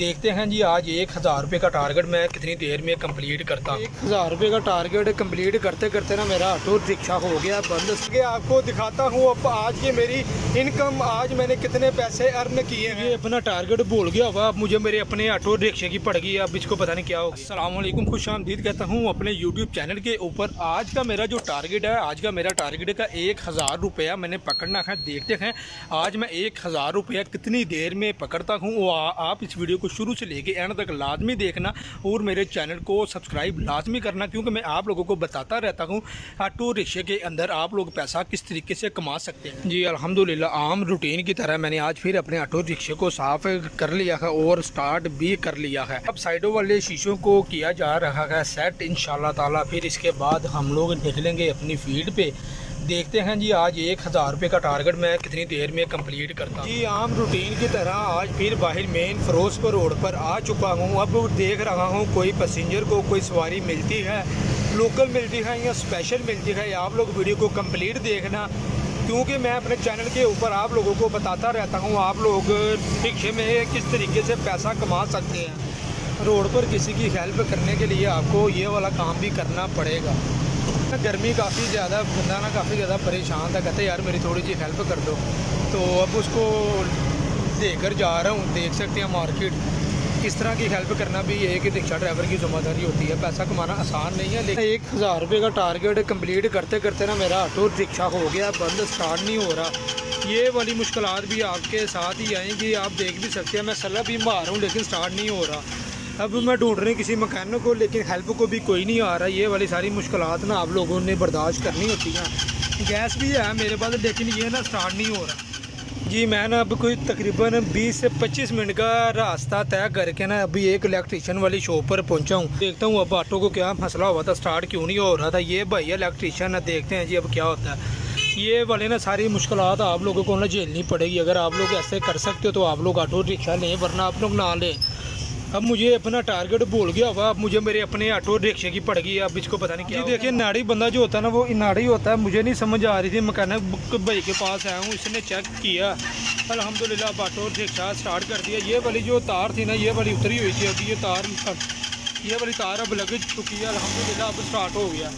देखते हैं जी आज 1000 रुपये का टारगेट मैं कितनी देर में कंप्लीट करता हूँ। 1000 रुपये का टारगेट कंप्लीट करते करते ना मेरा ऑटो रिक्शा हो गया बंद। आपको दिखाता हूँ अब आज ये मेरी इनकम, आज मैंने कितने पैसे अर्न किए हैं। ये अपना टारगेट भूल गया हुआ, अब मुझे मेरे अपने ऑटो रिक्शे की पड़ गई, अब इसको पता नहीं क्या होगा। अस्सलाम वालेकुम, खुशामदीद कहता हूँ अपने यूट्यूब चैनल के ऊपर। आज का मेरा जो टारगेट है, आज का मेरा टारगेट का 1000 रुपया मैंने पकड़ना है। देखते हैं आज मैं 1000 रुपया कितनी देर में पकड़ता हूँ। वो आप इस वीडियो को शुरू से लेके एंड तक लाजमी देखना और मेरे चैनल को सब्सक्राइब लाजमी करना, क्योंकि मैं आप लोगों को बताता रहता हूँ ऑटो रिक्शे के अंदर आप लोग पैसा किस तरीके से कमा सकते हैं। जी अल्हम्दुलिल्लाह, आम रूटीन की तरह मैंने आज फिर अपने ऑटो रिक्शे को साफ कर लिया है और स्टार्ट भी कर लिया है। अब साइडों वाले शीशों को किया जा रहा है सेट इंशाल्लाह ताला। फिर इसके बाद हम लोग निकलेंगे अपनी फील्ड पे। देखते हैं जी आज 1000 रुपये का टारगेट मैं कितनी देर में कंप्लीट करता हूँ। जी आम रूटीन की तरह आज फिर बाहर मेन फिरोजपुर रोड पर आ चुका हूँ। अब देख रहा हूँ कोई पैसेंजर को कोई सवारी मिलती है, लोकल मिलती है या स्पेशल मिलती है। आप लोग वीडियो को कंप्लीट देखना, क्योंकि मैं अपने चैनल के ऊपर आप लोगों को बताता रहता हूँ आप लोग रिक्शे में किस तरीके से पैसा कमा सकते हैं। रोड पर किसी की हेल्प करने के लिए आपको ये वाला काम भी करना पड़ेगा। गर्मी काफ़ी ज़्यादा, बंदा ना काफ़ी ज़्यादा परेशान था, कहते यार मेरी थोड़ी सी हेल्प कर दो। तो अब उसको देकर जा रहा हूँ। देख सकते हैं मार्केट, किस तरह की हेल्प करना भी एक रिक्शा ड्राइवर की जिम्मेदारी होती है। पैसा कमाना आसान नहीं है, लेकिन 1000 रुपये का टारगेट कंप्लीट करते करते ना मेरा ऑटो रिक्शा हो गया बंद, स्टार्ट नहीं हो रहा। ये वाली मुश्किलात भी आपके साथ ही आएंगी, आप देख भी सकते हैं। मैं सलाह भी मार रहा हूँ लेकिन स्टार्ट नहीं हो रहा। अब मैं ढूंढ रही किसी मकैनिक को, लेकिन हेल्प को भी कोई नहीं आ रहा। ये वाली सारी मुश्किलात ना आप लोगों ने बर्दाश्त करनी होती हैं। गैस भी है मेरे पास, लेकिन ये ना स्टार्ट नहीं हो रहा। जी मैं ना अब कोई तकरीबन 20 से 25 मिनट का रास्ता तय करके ना अभी एक इलेक्ट्रीशियन वाली शॉप पर पहुंचा हूँ। देखता हूँ अब ऑटो को क्या मसला हुआ था, स्टार्ट क्यों नहीं हो रहा था। ये भैया इलेक्ट्रीशियन है, देखते हैं जी अब क्या होता है। ये वाले ना सारी मुश्किलात आप लोगों को ना झेलनी पड़ेगी। अगर आप लोग ऐसे कर सकते हो तो आप लोग ऑटो रिक्शा लें, वरना आप लोग ना लें। अब मुझे अपना टारगेट भूल गया हुआ, अब मुझे मेरे अपने ऑटो रिक्शे की पड़ गई, अब इसको पता नहीं क्या। देखिए नाड़ी बंदा जो होता है ना वो नाड़ी होता है। मुझे नहीं समझ आ रही थी, मैकेनिक भाई के पास आया हूँ, इसने चेक किया अल्हम्दुलिल्लाह अब ऑटो रिक्शा स्टार्ट कर दिया। ये वाली जो तार थी ना ये वाली उतरी हुई थी, अभी ये वाली तार अब लग चुकी है अल्हम्दुलिल्लाह, अब स्टार्ट हो गया।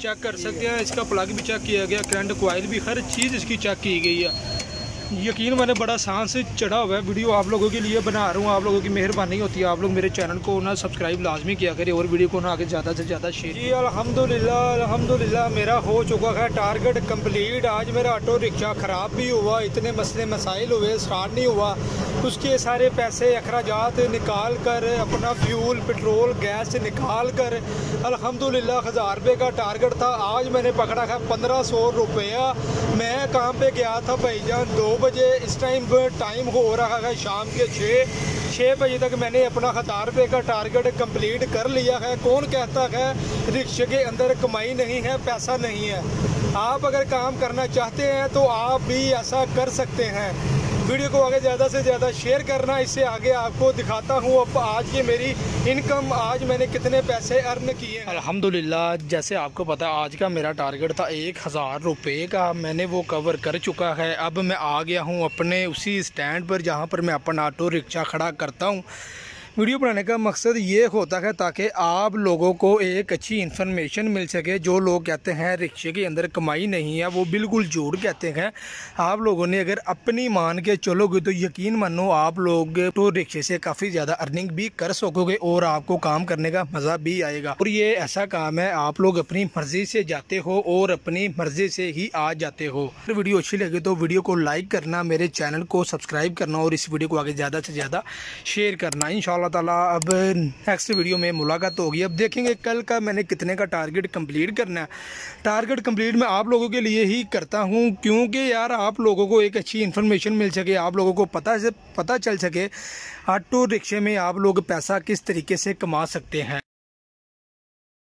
चेक कर सकते हैं, इसका प्लग भी चेक किया गया, करंट कॉइल भी, हर चीज़ इसकी चेक की गई है। यकीन मैंने बड़ा सांस से चढ़ा हुआ है, वीडियो आप लोगों के लिए बना रहा हूँ। आप लोगों की मेहरबानी होती है, आप लोग मेरे चैनल को ना सब्सक्राइब लाजमी किया करें और वीडियो को ना आगे ज़्यादा से ज़्यादा शेयर। जी अल्हम्दुलिल्लाह मेरा हो चुका है टारगेट कंप्लीट। आज मेरा ऑटो रिक्शा ख़राब भी हुआ, इतने मसले मसाइल हुए, स्टार्ट नहीं हुआ। उसके सारे पैसे अखराजात निकाल कर, अपना फ्यूल पेट्रोल गैस निकाल कर अल्हम्दुलिल्लाह 1000 रुपये का टारगेट था। आज मैंने पकड़ा है 1500 रुपया। मैं काम पे गया था भाईजान 2 बजे, इस टाइम हो रहा है शाम के 6 बजे तक मैंने अपना 1000 रुपये का टारगेट कंप्लीट कर लिया है। कौन कहता है रिक्शे के अंदर कमाई नहीं है, पैसा नहीं है। आप अगर काम करना चाहते हैं तो आप भी ऐसा कर सकते हैं। वीडियो को आगे ज़्यादा से ज़्यादा शेयर करना, इससे आगे आपको दिखाता हूँ अब आज की मेरी इनकम, आज मैंने कितने पैसे अर्न किए हैं। अल्हम्दुलिल्लाह जैसे आपको पता है आज का मेरा टारगेट था 1000 रुपये का, मैंने वो कवर कर चुका है। अब मैं आ गया हूँ अपने उसी स्टैंड पर जहाँ पर मैं अपना ऑटो रिक्शा खड़ा करता हूँ। वीडियो बनाने का मकसद ये होता है ताकि आप लोगों को एक अच्छी इन्फॉर्मेशन मिल सके। जो लोग कहते हैं रिक्शे के अंदर कमाई नहीं है, वो बिल्कुल झूठ कहते हैं। आप लोगों ने अगर अपनी मान के चलोगे तो यकीन मानो आप लोग तो रिक्शे से काफ़ी ज़्यादा अर्निंग भी कर सकोगे और आपको काम करने का मज़ा भी आएगा। और ये ऐसा काम है आप लोग अपनी मर्ज़ी से जाते हो और अपनी मर्ज़ी से ही आ जाते हो। अगर वीडियो अच्छी लगे तो वीडियो को लाइक करना, मेरे चैनल को सब्सक्राइब करना और इस वीडियो को आगे ज़्यादा से ज़्यादा शेयर करना। इंशाल्लाह ताला अब नेक्स्ट वीडियो में मुलाकात होगी। अब देखेंगे कल का मैंने कितने का टारगेट कंप्लीट करना है। टारगेट कंप्लीट मैं आप लोगों के लिए ही करता हूं, क्योंकि यार आप लोगों को एक अच्छी इन्फॉर्मेशन मिल सके, आप लोगों को पता चल सके ऑटो रिक्शे में आप लोग पैसा किस तरीके से कमा सकते हैं।